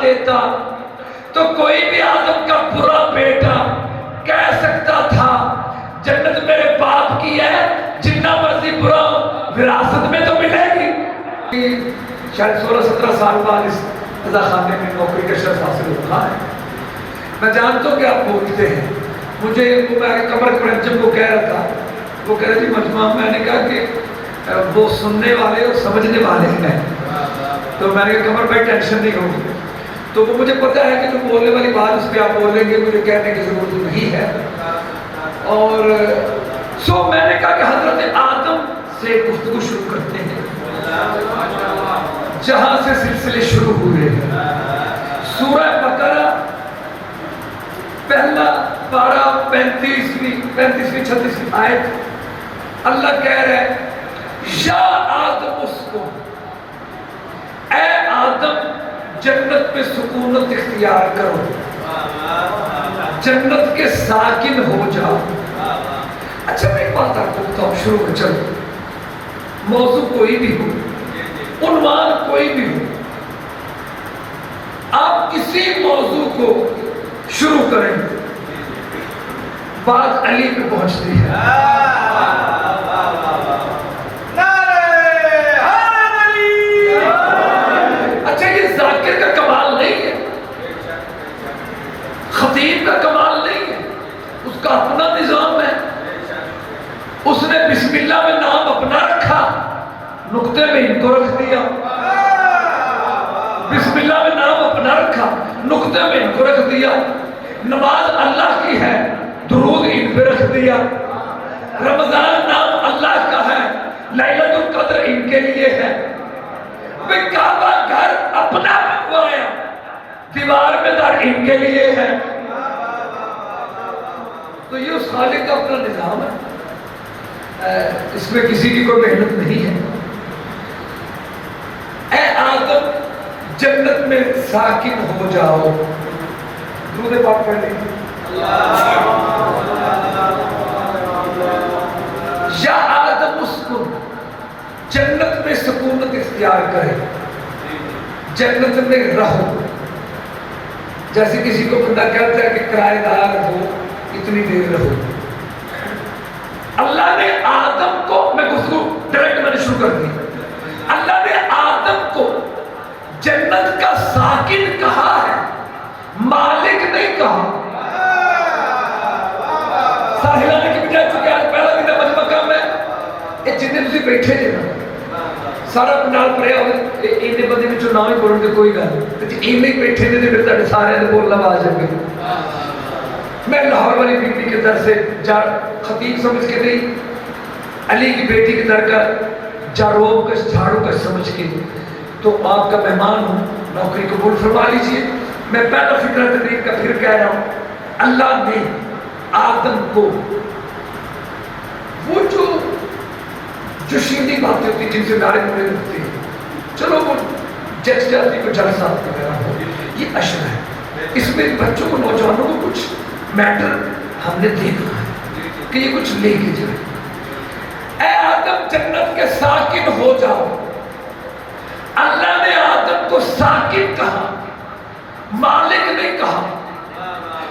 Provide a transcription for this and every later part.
دیتا تو کوئی بھی آدم کا برا بیٹا کہہ سکتا تھا جنت میرے باپ کی ہے، جتنا مرضی برا وراثت میں تو ملے گی۔ شاید 16-17 سال بعد اس رضا خانے میں نوکری کا شرف حاصل ہوتا ہے۔ میں جانتا ہوں کہ آپ بولتے ہیں، مجھے قمر کرنچم کو کہہ رہا تھا، وہ کہہ رہے تھے مجموعہ، میں نے کہا کہ وہ سننے والے اور سمجھنے والے ہیں، تو میں نے کہا قمر بھائی ٹینشن نہیں ہوگی، تو وہ مجھے پتا ہے کہ جو بولنے والی بات اس پہ آپ بولیں گے، مجھے کہنے کی ضرورت نہیں ہے۔ اور میں نے کہا کہ حضرت آدم سے گفتگو شروع کرتے ہیں جہاں سے سلسلے شروع ہوئے ہیں۔ سورہ بقرہ پہلا پارہ 35-36 آیت، اللہ کہہ رہے ہیں یا آدم اسکن، اے آدم جنت میں سکونت اختیار کرو، جنت کے ساکن ہو جاؤ۔ اچھا میں ایک بات آپ کو بتاؤں، شروع میں چلو، موضوع کوئی بھی ہو، عنوان کوئی بھی ہو، آپ کسی موضوع کو شروع کریں بات علی پہ پہنچتی ہے۔ اچھا یہ ذاکر کا کمال نہیں ہے، خطیب کا کمال نہیں ہے، اس کا اپنا نظام ہے۔ اس نے بسم اللہ میں نام اپنا رکھا، نقطے میں ان کو رکھ دیا۔ بسم اللہ میں نام اپنا رکھا، نقطے میں ان کو رکھ دیا۔ نماز اللہ کی ہے، درود ان پہ رکھ دیا۔ رمضان نام اللہ کا ہے، لیلۃ القدر ان کے لیے ہے۔ کعبہ گھر اپنا بنوایا، دیوار میں در ان کے لیے ہے۔ تو یہ اس خالق کا اپنا نظام ہے، اس میں کسی کی کوئی محنت نہیں ہے۔ اے آدم جنت میں ساکن ہو جاؤ، درود پاک پڑھ لیں۔ یا آدم اسکن، جنت میں سکونت اختیار کرے، جنت میں رہو۔ جیسے کسی کو بندہ کہتا ہے کہ کرایہ دار ہو، اتنی دیر رہو۔ اللہ نے آدم کو، میں گفتگو ڈائریکٹ میں نے شروع کر دی، اللہ نے آدم کو جنت کا ساکن کہا ہے، مالک نہیں کہا۔ ساحلہ نے کی بجائے چکے آج پہلا دن ہے مجمع میں، یہ جنہیں تسی بیٹھے جنہ سارا پنڈال پڑیا ہوئے، اینے بندے میں چناوی بولن کے کوئی گل، اینے ہی بیٹھے نے پھر تاڑے سارے نے بولنا باز جائیں گے۔ میں لاہور والی بی بی کے در سے خطیب سمجھ کے نہیں، علی کی بیٹی کے در کا جاروب کش جھاڑو کش سمجھ کے، تو آپ کا مہمان ہوں، نوکری قبول فرما لیجئے۔ میں پہلا فکرہ تقریب کا پھر کہہ رہا ہوں، اللہ نے آدم کو وہ جو شیندی باتیں ہوتی جن سے نعرے مڑے ہوتے ہیں، چلو وہ جج جاتی کو جج صاحب وغیرہ ہو، یہ اشر ہے۔ اس میں بچوں کو، نوجوانوں کو کچھ میٹر ہم نے دیکھا ہے کہ یہ کچھ لے کے جائے۔ اے آدم جنت کے ساکن ہو جاؤ، اللہ نے آدم کو ساکن کہا، مالک نہیں کہا۔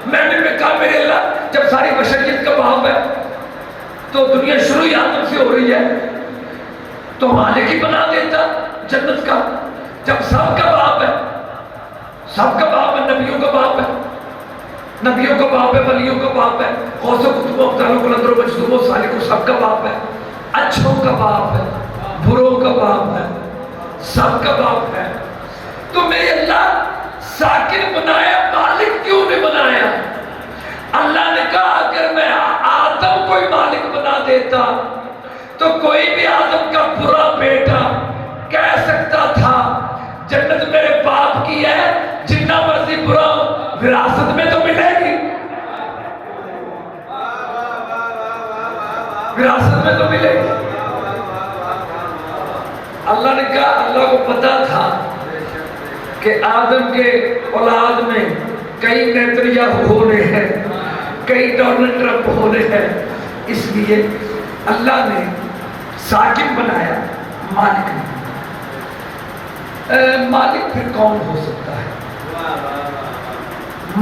میں نے کہا میرے اللہ جب ساری بشریت کا باپ ہے تو دنیا شروع ہی آدم سے ہو رہی ہے، تو مالک ہی بنا دیتا جنت کا۔ جب سب کا باپ ہے، سب کا باپ ہے، نبیوں کا باپ ہے، نبیوں کا باپ ہے، ولیوں کا باپ ہے، غوث و قطب و ابدال و بلند و مجذوب و سالک و سب کا باپ ہے، اچھوں کا باپ ہے، بروں کا باپ ہے، سب کا باپ ہے، تو میرے اللہ ساکن بنایا، مالک کیوں نہیں بنایا؟ اللہ نے کہا اگر میں آدم کوئی مالک بنا دیتا تو کوئی بھی آدم کا برا بیٹا کہہ سکتا تھا جنت میرے باپ کی ہے، جتنا مرضی برا وراثت میں تو ملے گی، وراثت میں تو ملے گی۔ اللہ نے کہا، اللہ کو پتا تھا کہ آدم کے اولاد میں کئی نیتریاں ہونے ہیں، کئی ڈونلڈ ٹرمپ ہونے ہیں، اس لیے اللہ نے ساکن بنایا، مالک نہیں۔ مالک پھر کون ہو سکتا ہے؟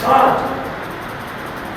7,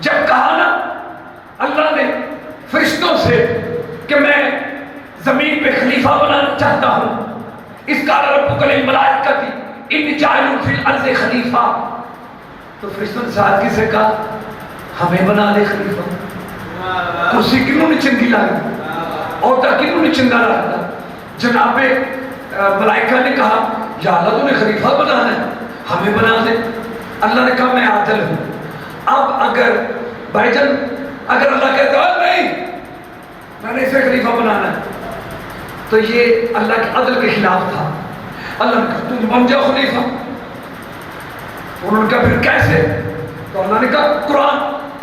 جب کہا نا اللہ نے فرشتوں سے کہ میں زمین پہ خلیفہ بنانا چاہتا ہوں، اس کا ربک للملائکۃ انی جاعل فی الارض خلیفہ، تو فرشتوں نے ساتھ سے کہا ہمیں بنا دے خلیفہ. کرسی کنوں نے چنگی لائی اور کنوں نے چنگا لایا. جناب ملائکہ نے کہا یا اللہ تو نے خلیفہ بنانا ہے، ہمیں بنا دے. اللہ نے کہا میں عادل ہوں. اب اگر بھائی جان اگر اللہ کہتا ہے نہیں میں نے اسے خلیفہ بنانا ہے تو یہ اللہ کے عدل کے خلاف تھا. اللہ نے کہا تم بن جاؤ خلیفہ. انہوں نے کہا پھر کیسے؟ تو اللہ نے کہا قرآن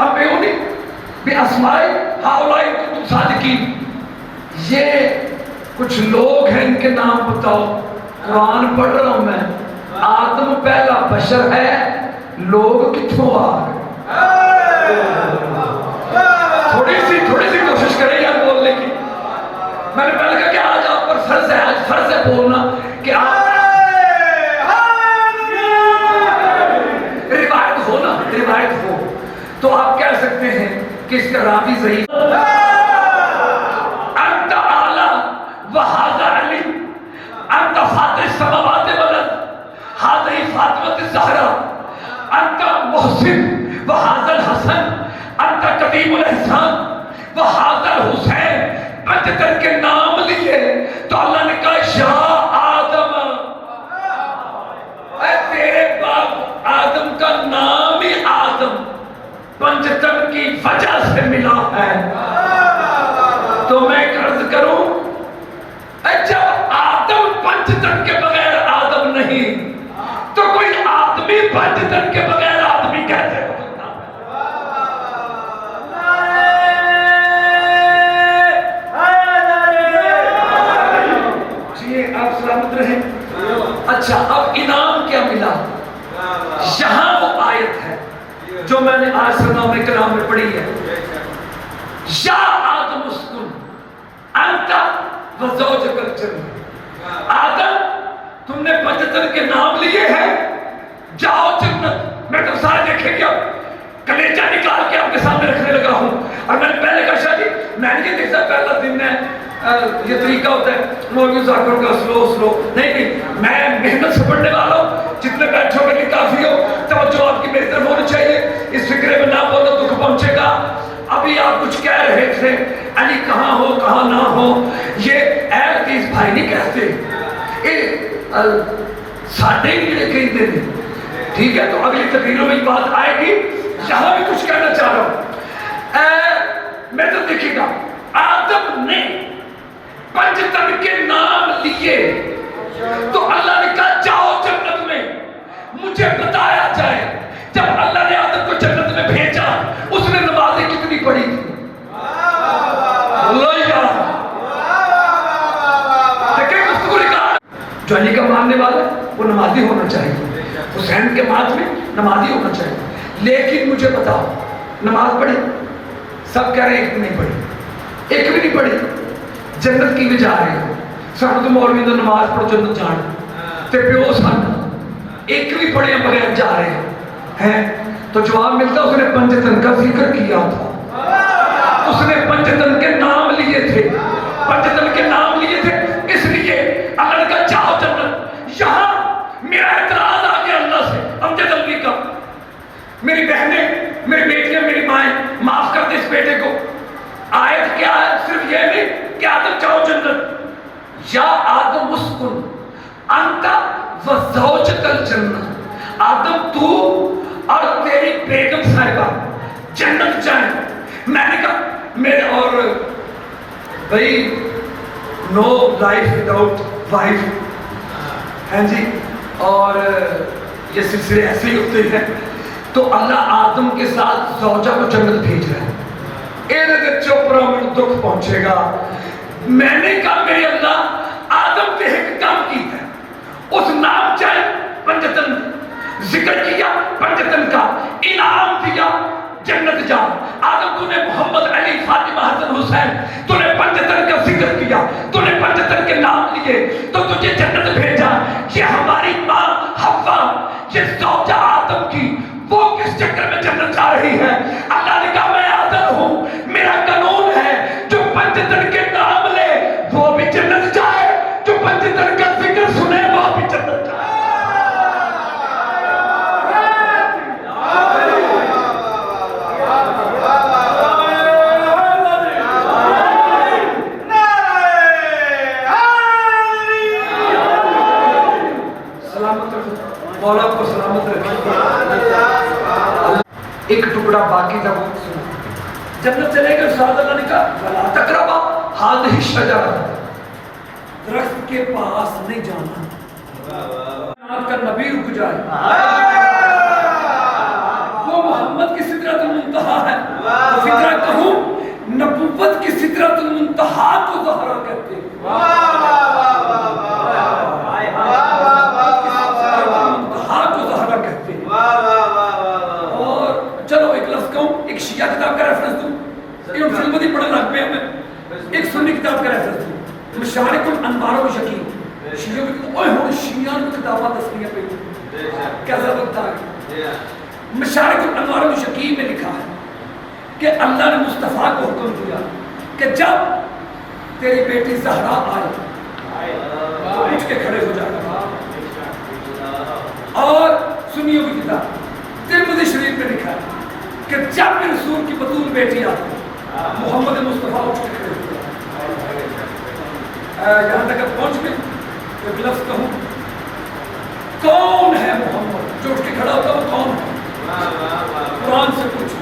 انبئونی باسماء ہؤلاء ان کنتم صادقین. یہ کچھ لوگ ہیں، ان کے نام بتاؤ. قرآن پڑھ رہا ہوں میں. آدم پہلا بشر ہے، لوگ کتوں آ گئے؟ تھوڑی سی کوشش کریں یار بولنے کی. میں نے پہلے کہا کہ آج آپ پر فرض ہے، آج فرض ہے بولنا کہ آپ روایت ہو تو آپ کہہ سکتے ہیں کہ اس کا راوی ضعیف. انت اعلی وہذا علی، انت فاطر السماوات والارض هذه فاطمة الزہرا، انت محسن وہذا الحسن، انت قدیم الاحسان وہذا الحسین. پنجتن کے نام لیے تو اللہ نے کہا یا آدم، اے تیرے باپ آدم کا نام ہی آدم پنجتن کی وجہ سے ملا ہے. تو میں عرض کروں جب آدم پنجتن کے بغیر آدم نہیں تو کوئی آدمی پنجتن کے بغیر آدمی کہتے ہیں. آپ سلامت رہیں. اچھا اب انعام کیا ملا؟ یہاں وہ آیت ہے جو میں نے آج سناؤ میں کلام میں پڑھی ہے. یا آدم اسکن انت وزوجک الجنہ. آدم تم نے پنجتن کے نام لیے ہیں، جاؤ جنت. میں تم سارے دیکھیں گے. کلیجہ نکال کے آپ کے سامنے رکھنے لگا ہوں. اور میں نے پہلے کہا شاہ جی میں نہیں دیکھتا پہلا دن ہے یہ طریقہ ہوتا ہے مولوی ذاکر کا سلو نہیں میں محنت سے پڑھنے والا ہوں. جتنے بیٹھو گے کافی ہو، توجہ آپ کی میری طرف ہونی چاہیے. اس فکرے میں نہ بولو دکھ پہنچے گا. ابھی آپ کچھ کہہ رہے تھے علی کہاں ہو کہاں نہ ہو، یہ اہل حدیث بھائی نہیں کہتے، ساڈے نیڑے کہتے ہیں. ٹھیک ہے تو اگلی تقریروں میں یہ بات آئے گی. یہاں بھی کچھ کہنا چاہ رہا ہوں. میں تو دیکھے گا آدم نے پنجتن کے نام لیے تو اللہ نے کہا جاؤ جنت میں. مجھے بتایا جائے جب اللہ نے آدم کو جنت میں بھیجا اس نے نمازیں کتنی پڑھی تھی؟ اللہ یار دیکھیں گفتگو ریکارڈ. جو علی کا ماننے والا وہ نمازی ہونا چاہیے، حسین کے مات میں نمازی ہونا چاہیے. لیکن مجھے بتاؤ نماز پڑھی؟ سب کہہ رہے ہیں ایک بھی نہیں پڑھی، ایک بھی نہیں پڑھی. جنت کی بھی جا رہے ہو سب تو مولوی تو نماز پڑھ جنت جان تے پیو سن ایک بھی پڑھے بغیر جا رہے ہیں. تو جواب ملتا اس نے پنجتن کا ذکر کیا تھا، اس نے پنجتن کے نام لیے تھے، پنجتن کے نام لیے تھے. اس لیے اللہ نے کہا جاؤ جنت. یہاں میرا اعتراض آ گیا اللہ سے امجد علوی کا. میری بہنیں میری بیٹیاں میری مائیں معاف کر دے اس بیٹے کو. آیت کیا ہے؟ صرف یہ نہیں کہ آدم جاؤ جنت. یا آدم اسکن انت وزوجک الجنہ. آدم تو اور تیری بیگم صاحبہ جنت جائیں. میں نے کہا میرے اور بھائی نو لائف وداؤٹ وائف ہیں جی، اور یہ سلسلے ایسے ہی ہوتے ہیں. تو اللہ آدم کے ساتھ زوجہ کو جنت بھیج رہا ہے. چوپرا میں دکھ پہنچے گا. میں نے کہا میرے اللہ آدم کے ایک کام کی ہے، اس نام چاہے پنجتن ذکر کیا، پنجتن کا انعام دیا، جنت جا. آدم تو نے محمد علی فاطمہ حسن حسین تو نے پنجتن کا ذکر کیا، تو نے پنجتن کے نام لیے تو تجھے جنت بھیجا. یہ ہماری ماں حوا یہ زوجہ آدم کی وہ کس چکر میں جنت جا رہی ہے؟ اللہ ایک ٹکڑا باقی تھا وہ سنا. جنت چلے گئے. استاد اللہ نے کہا ولا تقربا هذه الشجرة, درخت کے پاس نہیں جانا. آپ کا نبی رک جائے. وہ محمد کی سدرۃ المنتہا ہے. فطرہ کہوں نبوت کی سدرۃ المنتہا کو زہرا کہتے ہیں. اور چلو ایک لفظ کہوں, ایک شیعہ کتاب کا ریفرنس دوں, فلم نہیں پڑھنا لگ پہ ہمیں, ایک سنی کتاب کا ریفرنس دوں, مشارق الانوار و یقین. شیعوں کی اوہ ہو شیعہ کی کتابات دسنیاں پہ کیسا وقت آ گیا. مشارق الانوار و یقین میں لکھا ہے کہ اللہ نے مصطفیٰ کو حکم دیا کہ جب تیری بیٹی زہرا آئے تو اٹھ کے کھڑے ہو جائے. اور سنیوں کی کتاب ترمذی شریف میں لکھا ہے کہ جب بھی رسول کی بطول بیٹی آتی محمد مصطفیٰ اٹھ کے کھڑے ہو جائے. یہاں تک پہنچ گئے. ایک لفظ کہوں کون ہے محمد جو اٹھ کے کھڑا ہوتا وہ کون ہے؟ قرآن سے پوچھو.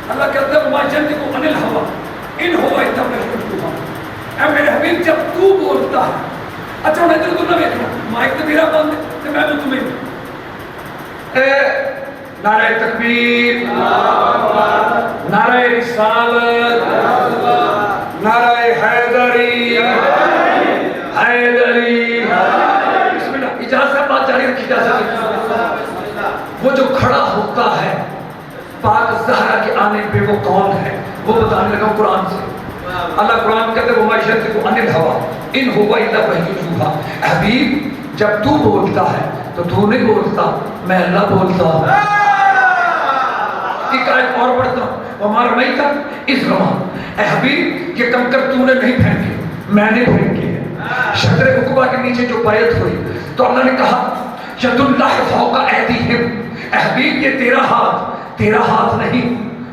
اللہ کہتا ہے ما ينطق عن الهوى ان هو الا وحی یوحی. اے میرے حبیب جب تو بولتا ہے, اچھا انہیں ادھر ادھر نہ دیکھنا, مائک تو میرا بند ہے تو میں بھی تمہیں. نعرہ تکبیر, نعرہ رسالت, نعرہ حیدری, حیدری. بسم اللہ. اجازت بات جاری رکھی جا سکتی. وہ جو کھڑا ہوتا ہے پاک زہرا کے آنے پہ وہ کون ہے وہ بتانے لگا قرآن سے. اللہ قرآن کہتے ہیں وَمَا يَنطِقُ عَنِ الْهَوَىٰ إِنْ هُوَ إِلَّا وَحْيٌ يُوحَىٰ. حبیب جب تو بولتا ہے تو تو نہیں بولتا, میں اللہ بولتا ہوں. ایک آیت اور پڑھتا ہوں وَمَا رَمَيْتَ إِذْ رَمَىٰ. اے حبیب یہ کنکر تو نے نہیں پھینکے, میں نے پھینکے ہیں. شجر عقبہ کے نیچے جو بیعت ہوئی تو اللہ نے کہا یَدُ اللَّهِ فَوْقَ أَيْدِیہِم. اے حبیب یہ تیرا ہاتھ نہیں,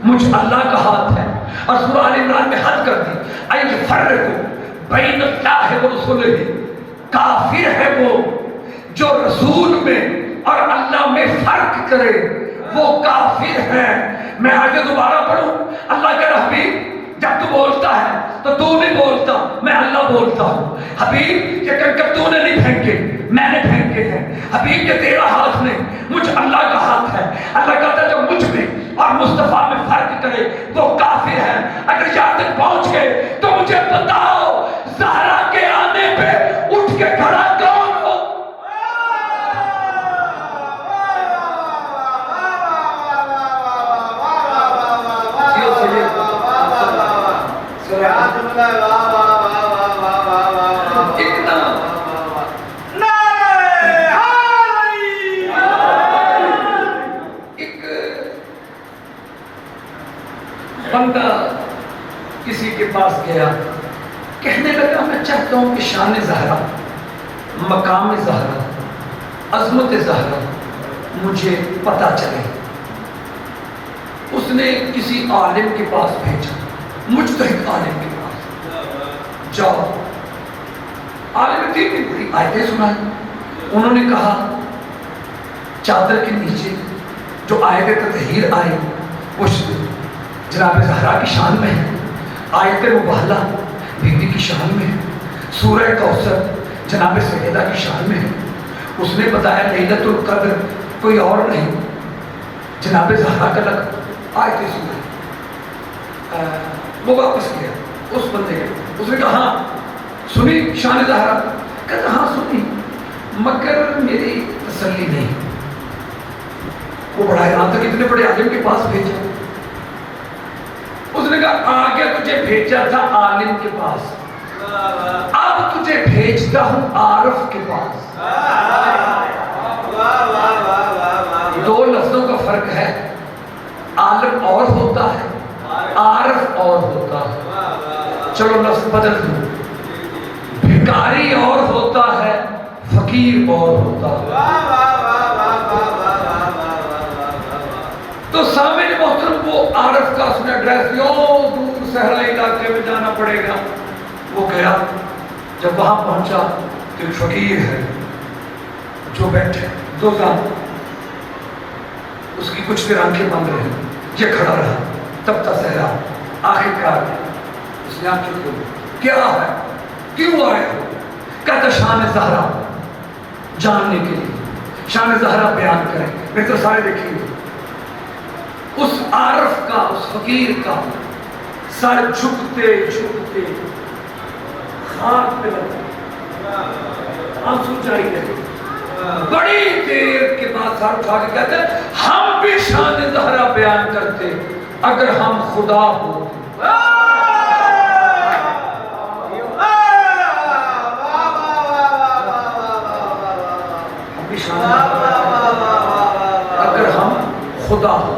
مجھ اللہ کا ہاتھ ہے. اور سورہ آل عمران میں حد کر دی اَيُفَرِّقُ بَيْنَ اللَّهِ وَرُسُلِهِ. کافر ہے وہ جو رسول میں اور اللہ میں فرق کرے, وہ کافر ہے. میں آگے دوبارہ پڑھوں. اللہ کہہ رہا حبیب جب تو بولتا ہے تو تو نہیں بولتا, میں اللہ بولتا ہوں. حبیب یہ کنکر تو نے نہیں پھینکے, میں نے پھینکے ہیں. حبیب یہ تیرا ہاتھ نہیں, مجھ اللہ کا ہاتھ ہے. اللہ کہتا ہے جو مجھ میں اور مصطفیٰ میں فرق کرے وہ کافر ہے. اگر یہاں تک پہنچ گئے تو مجھے بتاؤ زہرا کے آنے پہ اٹھ کے کھڑا کون ہو؟ بندہ کسی کے پاس گیا, کہنے لگا میں چاہتا ہوں کہ شان زہرا, مقام زہرا, عظمت زہرا مجھے پتا چلے. اس نے کسی عالم کے پاس بھیجا, مجتہد عالم کے پاس. جاؤ. عالم دین نے بڑی آیتیں سنائیں. انہوں نے کہا چادر کے نیچے جو آیت تطہیر آئی وہ جناب زہرا کی شان میں ہے. آیت مبہلہ بی بی کی شان میں ہے. سورہ کوثر جناب سیدہ کی شان میں ہے. اس نے بتایا لیلۃ القدر کوئی اور نہیں, جناب زہرا کا لگ آیت سنائی. وہ واپس گیا اس بندے کے. اس نے کہا ہاں سنی شان زہرا؟ کہتا ہاں سنی, مگر میری تسلی نہیں. وہ بڑا حیران تھا, اتنے بڑے عالم کے پاس بھیجا. اس نے کہا آگے تجھے بھیجا تھا عالم کے پاس, اب تجھے بھیجتا ہوں عارف کے پاس. دو لفظوں کا فرق ہے, عالم اور ہوتا ہے, عارف اور ہوتا ہے. چلو لفظ بدل دوں, بھکاری اور ہوتا ہے, فقیر اور ہوتا ہے. تو سامنے محترم وہ عارف کا اس نے ایڈریس دیا, دور صحرائی علاقے میں جانا پڑے گا. وہ گیا, جب وہاں پہنچا تو ایک فقیر ہے جو بیٹھے, دو زان اس کی کچھ دیر آنکھیں بند رہی, یہ کھڑا رہا تب تک صحرا. آخر کار اس نے آنکھیں کھولی, کیا ہے, کیوں آئے ہو؟ کہتا شان زہرا جاننے کے لیے, شان زہرا بیان کریں. میں تو سارے دیکھیے اس عارف کا, اس فقیر کا سر جھکتے جھکتے خاک پہ لگتے, آنسو جاری رہے. بڑی دیر کے بعد سر اٹھا کے کہتے ہیں ہم بھی شان زہرا بیان کرتے اگر ہم خدا ہوتے. ہم بھی شان اگر ہم خدا ہو.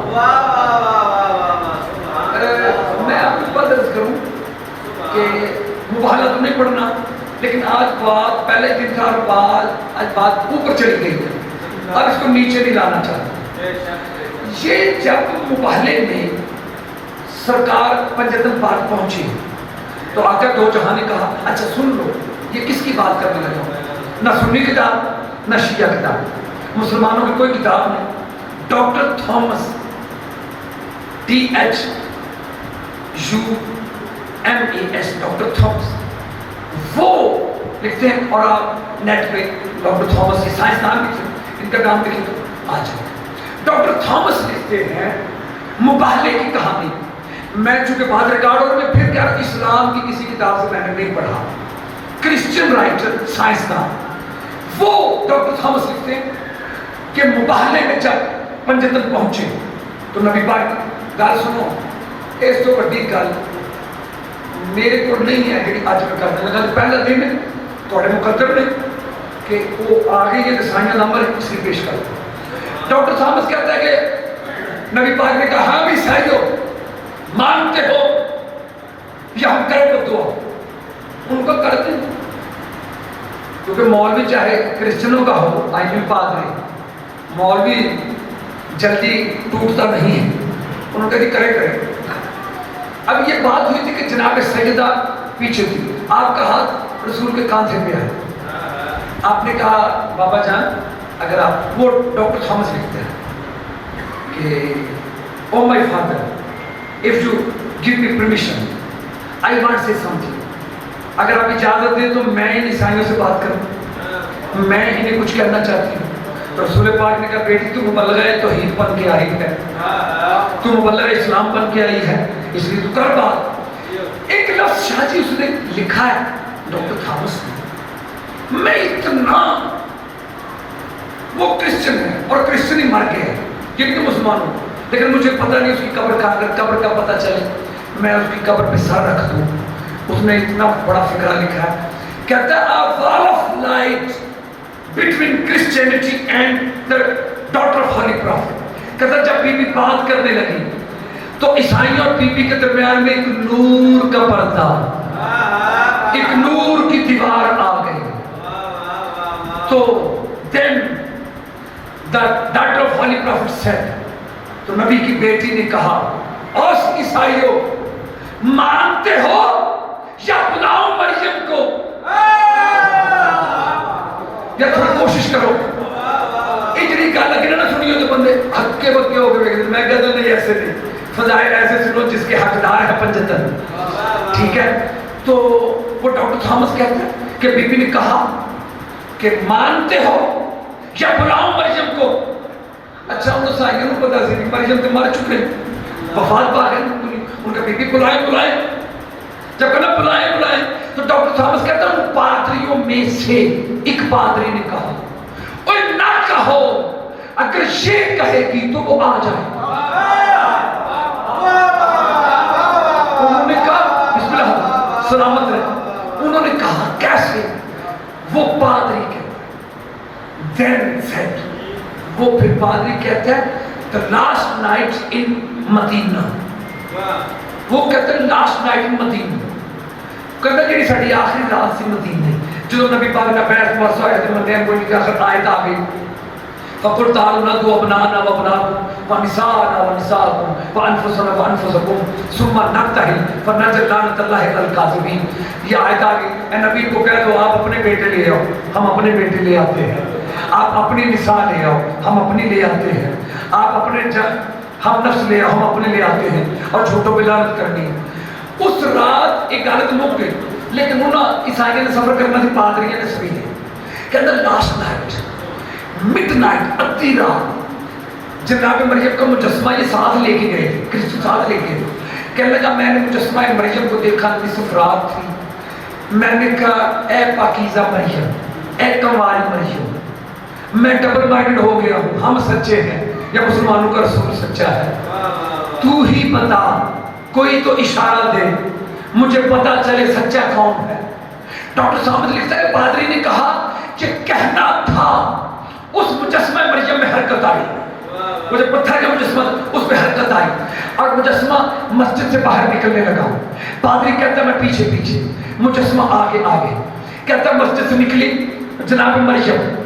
میں آپ کو بات عرض کروں کہ مبالغہ تو نہیں پڑھنا, لیکن آج بات پہلے دن تھا اور آج بات اوپر چلی گئی ہے, اب اس کو نیچے نہیں لانا چاہتا. یہ جب مباہلے میں سرکار پنجتن پاک پہنچی تو آقا دو جہاں نے کہا اچھا سن لو یہ کس کی بات کرنے لگا, نہ سنی کتاب نہ شیعہ کتاب, مسلمانوں کی کوئی کتاب نہیں. Doctor Thomas THUMAS, doctor Thomas وہ لکھتے ہیں, اور آپ نیٹ پہ ڈاکٹر تھامس کے سائنس نام لکھتے ہیں, ان کا نام لکھیں تو آ جائے. ڈاکٹر تھامس لکھتے ہیں مباہلے کی کہانی. میں چونکہ بعد ریکارڈ اور میں پھر کیا اسلام کی کسی کتاب سے میں نے نہیں پڑھا, کرسچن رائٹر سائنسدان وہ ڈاکٹر تھامس لکھتے ہیں کہ مباہلے میں جب پنجتن پہنچے تو نبی پاک گل سنو, اس تو بڑی گل میرے کو نہیں ہے کہ آج میں کرنے لگا. پہلا دن تھوڑے مقدر نے کہ وہ آگے یہ عیسائیوں نمبر اس لیے پیش کرتے. ڈاکٹر تھامس کہتا ہے کہ نبی پاک نے کہا ہاں بھی عیسائیوں مانتے ہو یا ہم کریں تو دعا, ان کو کرتے ہیں کیونکہ مولوی چاہے کرسچنوں کا ہو, آئین پادری مولوی جلدی ٹوٹتا نہیں ہے, انہوں نے کہا کرے کرے. اب یہ بات ہوئی تھی کہ جناب سیدہ پیچھے تھی, آپ کا ہاتھ رسول کے کاندھے پہ ہے. آپ نے کہا بابا جان اگر آپ, وہ ڈاکٹر تھامس لکھتے ہیں کہ oh my father if you give me permission I want to say something, اگر آپ اجازت دیں تو میں ان عیسائیوں سے بات کروں, میں انہیں کچھ کہنا چاہتی ہوں. تو رسول پاک نے کہا بیٹی تو مبلغہ توحید بن کے آئی ہے, تو مبلغہ اسلام بن کے آئی ہے, اس لیے تو کر بات. ایک لفظ شاہ جی اس نے لکھا ہے ڈاکٹر تھامس نے, میں اتنا, وہ کرسچن ہے اور کرسچن ہی مر گئے ہیں جن کے مسلمانوں, لیکن مجھے پتہ نہیں اس کی قبر کا پتہ چلے میں اس کی قبر پہ سر رکھ دوں. اس نے اتنا بڑا فقرہ لکھا ہے, کہتا ہے a wall of light between Christianity and the daughter of Holy Prophet. کہتا ہے جب بی بی بات کرنے لگی تو عیسائیوں اور بی بی کے درمیان میں ایک نور کا پردہ, ایک نور کی دیوار آ گئی. تو then the daughter of Holy Prophet said, تو نبی کی بیٹی نے کہا اوس عیسائیوں مانتے ہو یا بلاؤں مریم کو, یا تھوڑی کوشش کرو. اتنی گل لگی نہ سنیو تو بندے ہکے بکے ہو گئے. میں کہتا نہیں ایسے نہیں, فضائل ایسے سنو جس کے حقدار ہے پنجتن, ٹھیک ہے. تو وہ ڈاکٹر تھامس کہتے ہیں کہ بی بی نے کہا کہ مانتے ہو یا بلاؤں مریم کو. اچھا ان عیسائیوں کو پتا سی مریم تو مر چکے, وفات پا گئے, ان کا بی بی بلائیں. جب کہنا بلائیں تو ڈاکٹر تھامس کہتا ہے ان پادریوں میں سے ایک پادری نے کہا اور نہ کہو, اگر یہ کہے گی تو وہ آ جائے. انہوں نے کہا بسم اللہ سلامت رہے. انہوں نے کہا کیسے؟ وہ پادری کہتا ہے then said, وہ پھر پادری کہتا ہے the last night in Medina. وہ کہتا ہے last night in Medina, کہتا ہے کہ ساڑی آخری رات سی مدینے جو نبی پاک نے بیعت پرسا ہے تو مدین کوئی کہ آخر آیت آ گئی فَقُلْ تَعَالُوا نَدْعُوا أَبْنَاءَنَا وَأَبْنَاءَكُمْ وَنِسَاءَنَا وَنِسَاءَكُمْ وَأَنفُسَنَا وَأَنفُسَكُمْ ثُمَّ نَبْتَهِلْ فَنَجْعَلْ لَعْنَتَ اللَّهِ عَلَى الْكَاذِبِينَ. یہ آیت آ گئی, اے نبی کو کہہ دو آپ اپنے بیٹے لے آؤ, ہم اپنے بیٹے لے آتے ہیں. آپ اپنی نساء لے آؤ، ہم اپنی لے آتے ہیں، آپ اپنے ہم نفس لے آؤ، ہم اپنے لے آتے ہیں، اور جھوٹوں پہ لعنت کرنی ہے۔ اس رات ایک غلط لوگ گئے، لیکن انہوں عیسائیوں نے سفر کرنا تھی، پادریوں نے سوئی ہے کہ اندر لاسٹ نائٹ، مڈ نائٹ، ادھی رات جناب مریم کا مجسمہ یہ ساتھ لے کے گئے تھے، کرسچن ساتھ لے کے گئے۔ کہنے لگا میں نے مجسمہ مریم کو دیکھا، نصف رات تھی، میں نے کہا اے پاکیزہ مریم، اے کنواری مریم، میں ڈبل مائنڈڈ ہو گیا ہوں، ہم سچے ہیں یا مسلمانوں کا رسول سچا ہے، تو ہی بتا، کوئی تو اشارہ دے، مجھے پتا چلے سچا کون ہے۔ ڈاکٹر صامت لکھتا ہے پادری نے کہا کہ کہنا تھا اس مجسمہ مریم میں حرکت آئی، وہ جو پتھر کا مجسمہ اس میں حرکت آئی اور مجسمہ مسجد سے باہر نکلنے لگا۔ پادری کہتا ہے میں پیچھے پیچھے، مجسمہ آگے آگے، کہتا ہے مسجد سے نکلی جناب مریم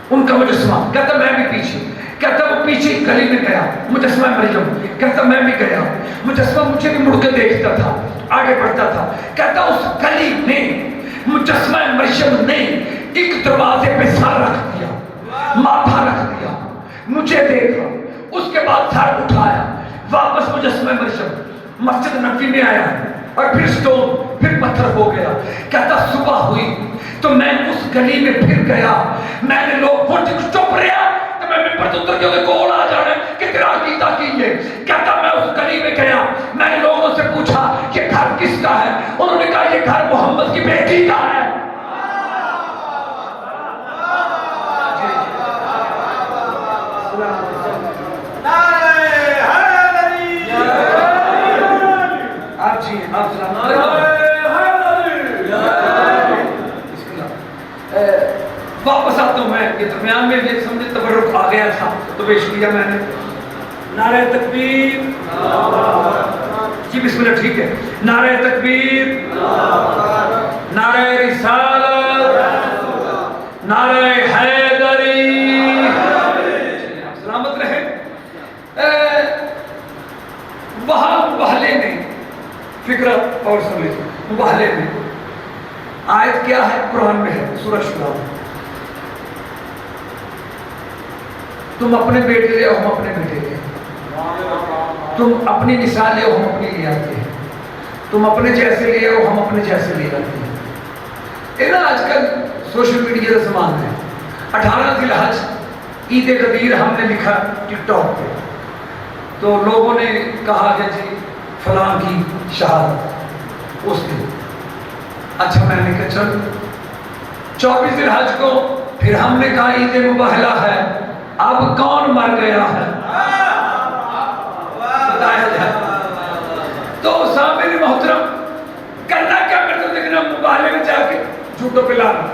ان کا مجسمہ، کہتا میں بھی پیچھے، کہتا وہ پیچھے گلی میں گیا مجسمہ مریم، کہتا میں بھی گیا، مجسمہ مجھے بھی مڑ کے دیکھتا تھا، آگے بڑھتا تھا، کہتا اس گلی نے مجسمہ مریم نے ایک دروازے پہ سر رکھ دیا، ماتھا رکھ دیا، مجھے دیکھا، اس کے بعد سر اٹھایا، واپس مجسمہ مریم مسجد نبوی میں آیا اور پھر سٹون، پھر پتھر ہو گیا۔ کہتا صبح ہوئی تو میں اس گلی میں پھر گیا، میں نے لوگ پھر چپ رہا تو میں ممبر تو اتر کے انہیں کول آ جانا کہ تیرا عقیدہ کی ہے۔ کہتا میں اس گلی میں گیا، میں نے لوگوں سے پوچھا یہ گھر کس کا ہے، انہوں نے کہا یہ گھر محمد کی بیٹی کا ہے۔ آپ واپس آتا ہوں، میں یہ درمیان میں یہ سمجھے تبرک آ گیا تھا تو پیش کیا میں نے نعرہ تکبیر، جی بسم اللہ، ٹھیک ہے، نعرہ تکبیر، نعرہ رسالت، نعرہ حیدری، سلامت رہے۔ وہاں مباہلے میں فکرہ اور سن لیجیے، مباہلے میں آیت کیا ہے، قرآن میں ہے، سورہ شورا، تم اپنے بیٹے لے ہم اپنے بیٹے لے، تم اپنی نساء لے ہم اپنی لے آتے ہیں، تم اپنے جیسے لے ہم اپنے جیسے لے آتے ہیں۔ یہ نا آج کل سوشل میڈیا کا زمانہ ہے، 18 ذی الحج عید غدیر ہم نے لکھا ٹک ٹاک پہ، تو لوگوں نے کہا کہ جی فلاں کی شہادت اس دن، اچھا میں نے کہا چل 24 ذی الحج کو پھر ہم نے کہا عید مباہلہ ہے، اب کون مر گیا ہے بتایا جائے؟ تو سامنے محترم کرنا کیا کرتا لیکن ہم مباہلے میں جا کے جھوٹوں پہ لانا۔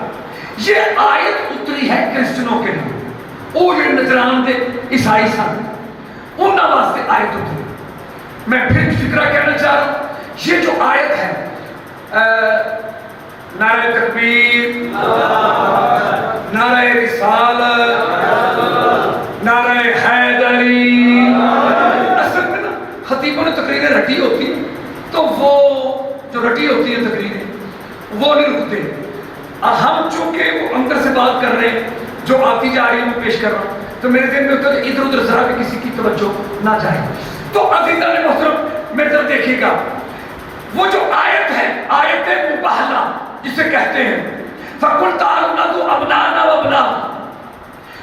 یہ آیت اتری ہے کرسچنوں کے لیے، وہ جو نجران دے عیسائی سن ان واسطے آیت اتری۔ میں پھر فکرہ کہنا چاہ رہا ہوں، یہ جو آیت ہے نعرہ تکبیر، نعرہ رسالت، نعرہ حیدری، اصل میں نا خطیبوں نے تقریریں رٹی ہوتی تو وہ جو رٹی ہوتی ہے تقریریں وہ نہیں رکتے، ہم چونکہ وہ اندر سے بات کر رہے ہیں جو آتی جا رہی ہے وہ پیش کر رہا ہوں، تو میرے ذہن میں ہوتا ہے ادھر ادھر ذرا بھی کسی کی توجہ نہ جائے۔ تو عزیزان محترم میرے طرف دیکھیے گا، وہ جو آیت ہے آیت مباہلہ جسے کہتے ہیں، فَقُلْ تَعَالُوا نَدْعُ أَبْنَاءَنَا وَأَبْنَاءَكُمْ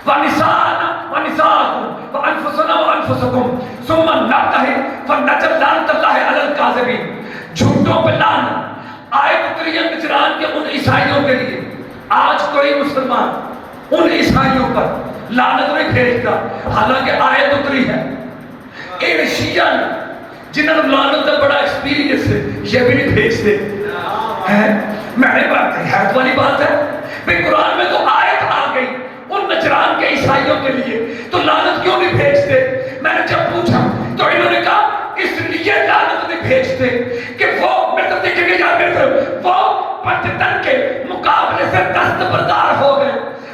وَنِسَاءَنَا وَنِسَاءَكُمْ وَأَنفُسَنَا وَأَنفُسَكُمْ ثُمَّ نَبْتَهِلْ فَنَجْعَلْ لَعْنَتَ اللَّهِ عَلَى الْكَاذِبِينَ۔ جھوٹوں پہ لعنت آیت اتری ہے نجران کے ان عیسائیوں کے لیے۔ آج کوئی مسلمان ان عیسائیوں پر لعنت نہیں بھیجتا، حالانکہ آیت اتری ہے۔ ان شیعہ جنہوں نے لعنت کا بڑا ایکسپیرینس ہے یہ بھی نہیں بھیجتے ہیں۔ میں نے بات ہے حیرت والی بات ہے بھئی قرآن میں تو آیت آ گئی ان نجران کے عیسائیوں کے لیے، تو لعنت کیوں نہیں بھیجتے؟ میں نے جب پوچھا تو انہوں نے کہا اس لیے لعنت نہیں بھیجتے کہ وہ میرے طرف دیکھیں گے یا میرے طرف وہ پنجتن کے مقابلے سے دستبردار ہو گئے،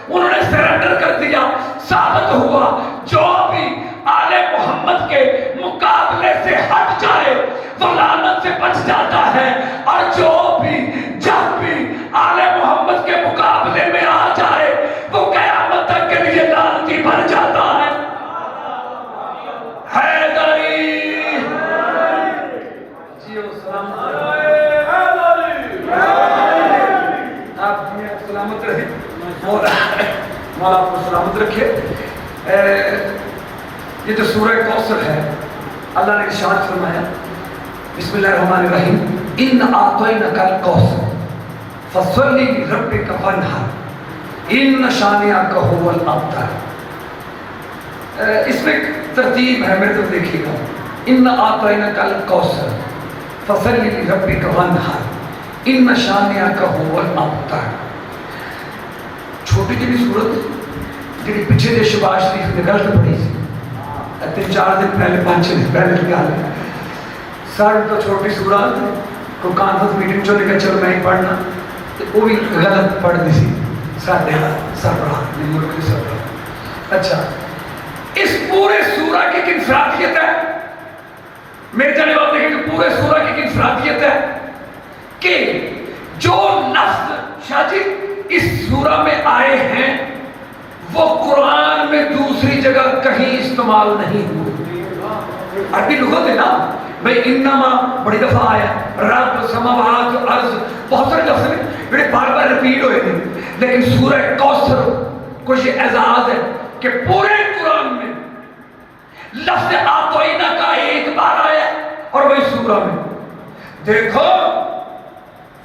انہوں نے سرنڈر کر دیا، ثابت ہوا جو بھی آل محمد کے مقابلے سے ہٹ جائے وہ لعنت سے بچ جاتا ہے، اور جو بھی جب بھی آل محمد کے مقابلے میں آ جائے وہ قیامت محفوظ رکھے. یہ جو سورہ کوثر ہے اللہ نے ارشاد فرمایا بسم اللہ الرحمن الرحیم ان اعطیناک الکوثر فصلی لربک وانحر ان شانئک هو الابتر. اس میں ایک ترتیب ہے, میرے طرف دیکھیے گا. ان اعطیناک الکوثر فصلی لربک وانحر ان شانئک هو الابتر. چھوٹی جی صورت جی پیچھے دے شباز شریف نے غلط پڑھی سی 3-4 دن پہلے 5-6 دن پہلے نکال سر تو چھوٹی صورت کو کانفرنس میٹنگ چو لے چلو میں ہی پڑھنا تو وہ بھی غلط پڑھ دی سی ساڈے سربراہ نے ملک کے سربراہ. اچھا اس پورے سورہ کی ایک انفرادیت ہے, میرے جانے بات دیکھیں کہ پورے سورہ کی ایک انفرادیت ہے کہ جو لفظ شاہ جی اس سورہ میں آئے ہیں وہ قرآن میں دوسری جگہ کہیں استعمال نہیں ہوئے. عربی لغت ہے نا بھئی, انما بڑی دفعہ آیا, رب سماوات ارض, بہت سارے لفظ ہیں بڑے بار بار ریپیٹ ہوئے ہیں, لیکن سورہ کوثر کو یہ اعزاز ہے کہ پورے قرآن میں لفظ اعطینا کا ایک بار آیا اور وہی سورہ میں. دیکھو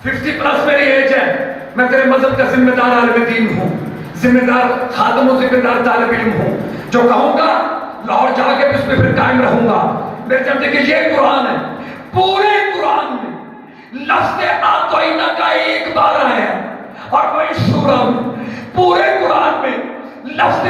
50 پلس میری ایج ہے, میں تیرے مذہب کا ذمہ دار عالم دین ہوں, ذمہ دار خادم و ذمہ دار طالب علم ہوں, جو کہوں گا لاہور جا کے اس پہ پھر قائم رہوں گا. میرے جب دیکھیں یہ قرآن ہے, پورے قرآن میں لفظ اعطینا کا ایک بار آیا اور وہی سورہ میں. پورے قرآن میں لفظ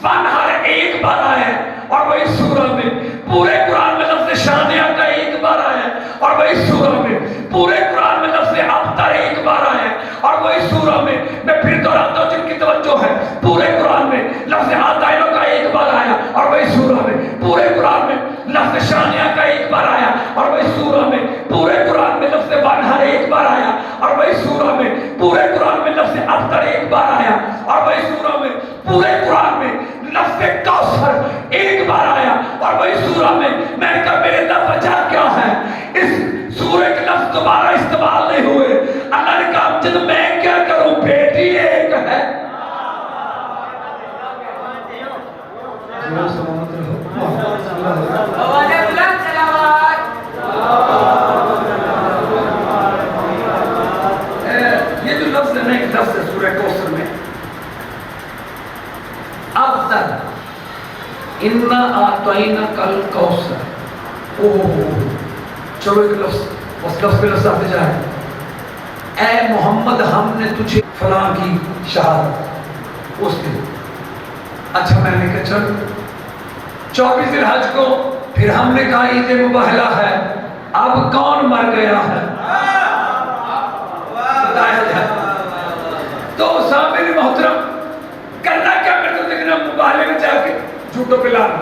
وانحر ایک بار آیا اور وہی سورہ میں. پورے قرآن میں لفظ شانیہ کا ایک بار آیا اور وہی سورہ میں. پورے قرآن میں لفظ ابتر ایک بار آیا اور وہی سورہ میں. میں پھر دہراتا ہوں جن کی توجہ ہے, پورے قرآن میں لفظ اعطینا کا ایک بار آیا اور وہی سورہ میں. پورے قرآن میں لفظ شانیہ کا ایک بار آیا اور وہی سورہ میں. پورے قرآن میں لفظ وانحر ایک بار آیا اور وہی سورہ میں. پورے قرآن میں لفظ ابتر ایک بار آیا اور وہی سورہ میں. پورے قرآن میں لفظ کوثر ایک بار آیا اور وہی سورہ میں. میں نے کہا میرے اللہ وجہ کیا ہے اس سورہ کے لفظ دوبارہ استعمال نہیں ہوئے؟ اللہ نے کہا جب میں کیا کروں, بیٹی ایک ہے. یہ جو لفظ ہے نا, ایک لفظ ہے سورہ کوثر میں ابتر, انا اعطیناک الکوثر. چلو ایک لفظ اس لفظ پہ لفظ آتے جائے, اے محمد ہم نے تجھے فلاں کی شہادت اس دن. اچھا میں نے کہا چل 24 ذی الحج کو پھر ہم نے کہا عید مباہلہ ہے, اب کون مر گیا ہے بتایا جائے. تو سامنے محترم کرنا کیا, میرے تو دیکھنا مباہلے میں جا کے جھوٹوں پہ لانا.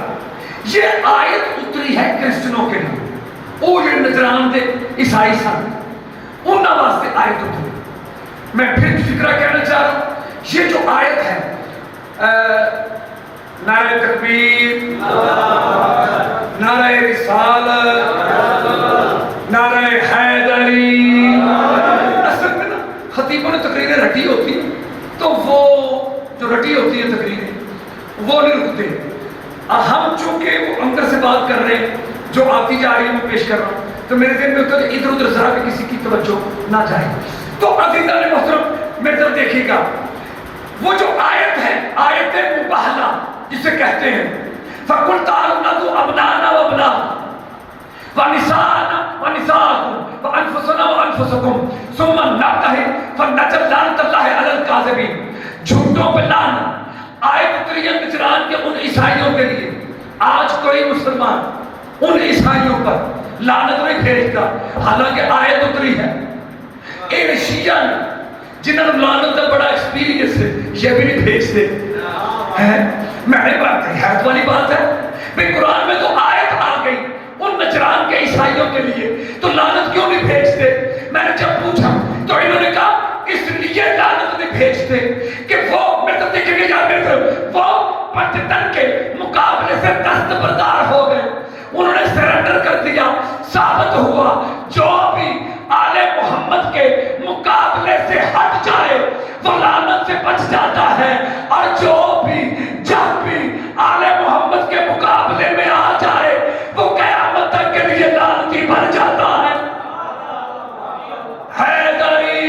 یہ آیت اتری ہے کرسچنوں کے لیے, وہ جو نجران دے عیسائی سن انہاں واسطے آیت اتری. میں پھر فکرہ کہنا چاہ رہا ہوں, یہ جو آیت ہے نعرہ تکبیر, نعرہ رسالت, نعرہ حیدری. اصل میں نا خطیبوں نے تقریریں رٹی ہوتی ہیں تو وہ جو رٹی ہوتی ہیں تقریریں وہ نہیں رکتے. ہم چونکہ وہ اندر سے بات کر رہے ہیں جو آتی جا رہی ہے میں پیش کر رہا ہوں, تو میرے ذہن میں ہوتا ہے کہ ادھر ادھر ذرا بھی کسی کی توجہ نہ جائے. تو عزیزان محترم میرے طرف دیکھیے گا, وہ جو آیت ہے آیت مباہلہ جسے کہتے ہیں فَقُلْ تَعَالُوا نَدْعُوا أَبْنَاءَنَا وَأَبْنَاءَكُمْ وَنِسَاءَنَا وَنِسَاءَكُمْ وَأَنفُسَنَا وَأَنفُسَكُمْ ثُمَّ نَبْتَهِلْ فَلْنَجْعَلْ لَعْنَةَ اللَّهِ عَلَى الْكَاذِبِينَ. جھوٹوں پہ لعنت آیت اتری ہے نجران کے ان عیسائیوں کے لیے. آج کوئی مسلمان ان عیسائیوں پر لعنت نہیں بھیجتا, حالانکہ آیت اتری ہے. ان شیعہ جنہوں نے لعنت کا بڑا ایکسپیرینس ہے یہ بھی نہیں بھیجتے ہیں. میں بات ہے حیرت والی بات ہے بھئی قرآن میں تو آیت آ گئی ان نجران کے عیسائیوں کے لیے, تو لعنت کیوں نہیں بھیجتے؟ میں نے جب پوچھا تو انہوں نے کہا اس لیے لعنت نہیں بھیجتے کہ وہ میں تو دیکھیں گے یاد میں وہ پٹتن کے مقابلے سے دستبردار ہو گئے, انہوں نے سرنڈر کر دیا. ثابت ہوا جو بھی آل محمد کے مقابلے سے ہٹ جائے وہ لعنت سے بچ جاتا ہے, اور جو بھی آل محمد کے مقابلے میں آ جائے وہ قیامت تک کے لیے لعنتی بن جاتا ہے. حیدری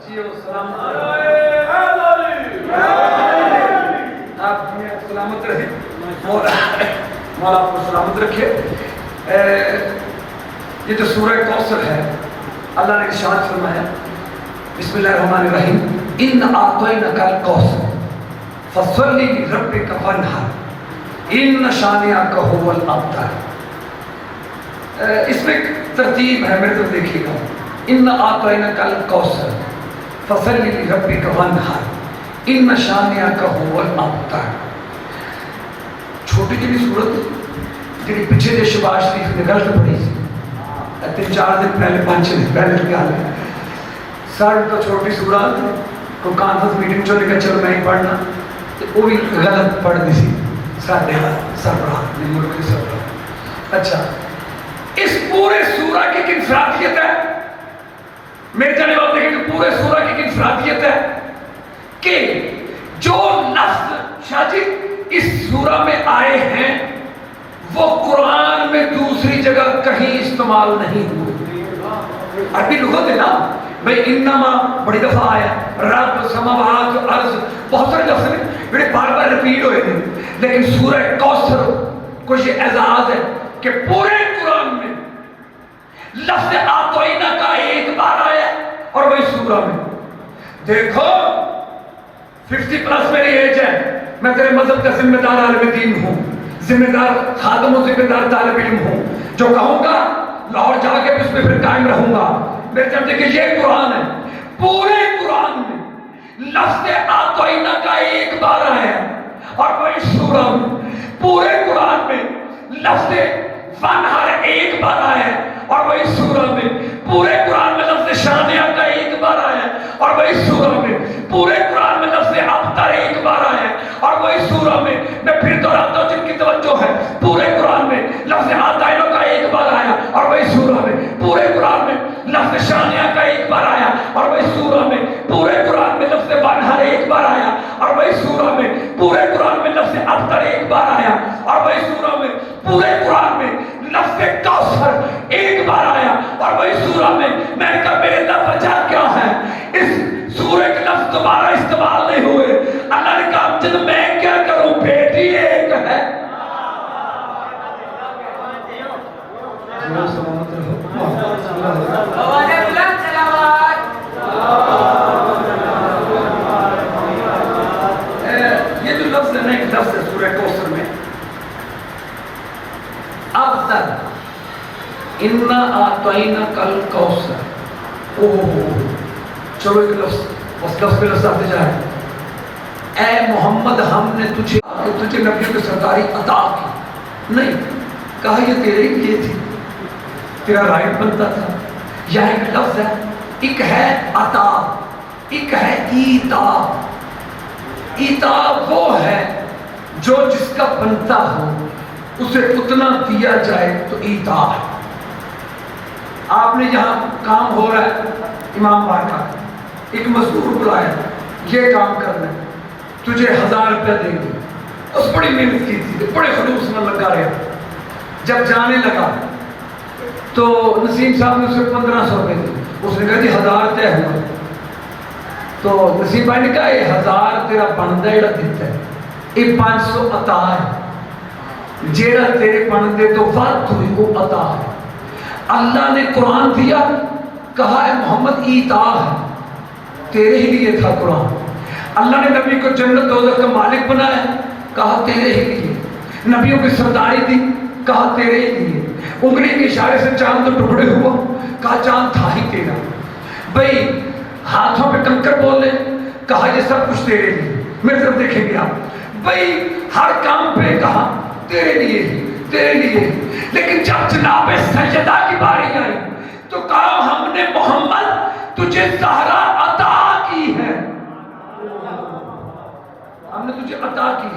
جی السلام آپ سلامت رہے. مولا آپ کو سلامت رکھے. یہ جو سورہ کوثر ہے اللہ نے ارشاد فرمایا بسم اللہ الرحمن الرحیم ان اعطیناک الکوثر فصلی لربک وانحر ان شانئک هو الابتر. اس میں ایک ترتیب ہے میرے طرف دیکھیے گا. ان اعطیناک الکوثر فصلی لربک وانحر ان شانئک هو الابتر. چھوٹی جی صورت جی پیچھے جو شباز شریف نے غلط پڑھی سی 3-4 دن پہلے 5 دن پہلے کی حال ہے. سر تو چھوٹی صورت کو کانفرنس میٹنگ چلے گا چلو میں ہی پڑھنا وہ بھی غلط پڑھ دی سی سارے سربراہ ملک کے سربراہ. اچھا اس پورے سورہ کی ایک انفرادیت ہے. میرے جانے والے دیکھیں کہ پورے سورہ کی ایک انفرادیت ہے کہ جو لفظ شاہ جی اس سورہ میں آئے ہیں وہ قرآن میں دوسری جگہ کہیں استعمال نہیں ہوئے. عربی لغت ہے نا بھئی انما بڑی دفعہ آیا رب سماوات ارض بہت سارے لفظ ہیں بڑے بار بار ریپیٹ ہوئے ہیں. لیکن سورہ کوثر کو یہ اعزاز ہے کہ پورے قرآن میں لفظ اعطینا کا ایک بار آیا اور وہی سورہ میں. دیکھو 50+ میری ایج ہے میں تیرے مذہب کا ذمہ دار عالم دین ہوں ذمہ دار خادم و ذمہ دار طالب علم ہوں. جو کہوں گا لاہور جا کے اس پہ پھر قائم رہوں گا. میرے جب دیکھیں یہ قرآن ہے پورے قرآن میں لفظ اعطینا کا ایک بار آیا اور وہی سورہ میں. پورے قرآن میں لفظ وانحر ایک بار آیا اور وہی سورہ میں. پورے قرآن میں لفظ شانیہ کا ایک بار آیا اور وہی سورہ میں. پورے قرآن میں لفظ ابتر ایک بار آیا اور وہی سورہ میں. میں پھر دہراتا ہوں جن کی توجہ ہے پورے قرآن میں لفظ اعطینا کا ایک بار آیا اور وہی سورہ میں. پورے قرآن میں لفظ شانیہ کا ایک بار آیا اور وہی سورہ میں. پورے قرآن میں لفظ وانحر ایک بار آیا اور وہی سورہ میں. پورے قرآن میں لفظ ابتر ایک بار آیا اور وہی سورہ میں. پورے قرآن میں لفظ کوثر ایک بار آیا اور وہی سورہ میں. میں نے کہا میرے اللہ وجہ کیا ہے اس سورہ کے لفظ دوبارہ استعمال نہیں ہوئے. اللہ نے کہا جب میں کیا کروں بیٹی ایک ہے. یہ جو لفظ ہے نا ایک لفظ ہے سورہ کوثر میں افضل انا اعطیناک الکوثر. چلو ایک لفظ اس لفظ پہ لفظ آتے جائے اے محمد ہم نے تجھے نبیوں کی سرداری عطا کی. نہیں کہا یہ تیرے لیے تھی تیرا رائٹ بنتا تھا. یہاں ایک لفظ ہے ایک ہے عطا ایک ہے ایتا. ایتا وہ ہے جو جس کا بنتا ہو اسے اتنا دیا جائے تو ایتا ہے. آپ نے یہاں کام ہو رہا ہے امام باقی کا ایک مزدور بلایا یہ کام کرنا ہے تجھے 1000 روپیہ دیں گے. اس بڑی محنت کی تھی بڑے خلوص میں لگا رہا. جب جانے لگا تو نسیم صاحب نے اسے 1500 روپے دی. اس نے کہا جی 1000 طے ہوا. تو نسیم بھائی نے کہا یہ 1000 تیرا بنتا ہے دیتا ہے یہ 500 عطا ہے جیڑا تیرے بنتے تو وقت ہوئی وہ عطا ہے. اللہ نے قرآن دیا کہا ہے محمد ایتا ہے تیرے ہی لیے تھا قرآن. اللہ نے نبی کو جنت دوزخ کا مالک بنایا کہا تیرے ہی لیے. نبیوں کی سرداری دی کہا تیرے ہی لیے. انگلی کے اشارے سے چاند تو ٹکڑے ہوا کہا چاند تھا ہی تیرا. بھئی ہاتھوں پہ کنکر بول لے کہا یہ سب کچھ تیرے لیے. میری طرف دیکھیں گے آپ بھئی ہر کام پہ کہا تیرے لیے ہی تیرے لیے. لیکن جب جناب سیدہ کی باری آئی تو کہا ہم نے محمد تجھے زہرا عطا کی ہے. ہم نے تجھے عطا کی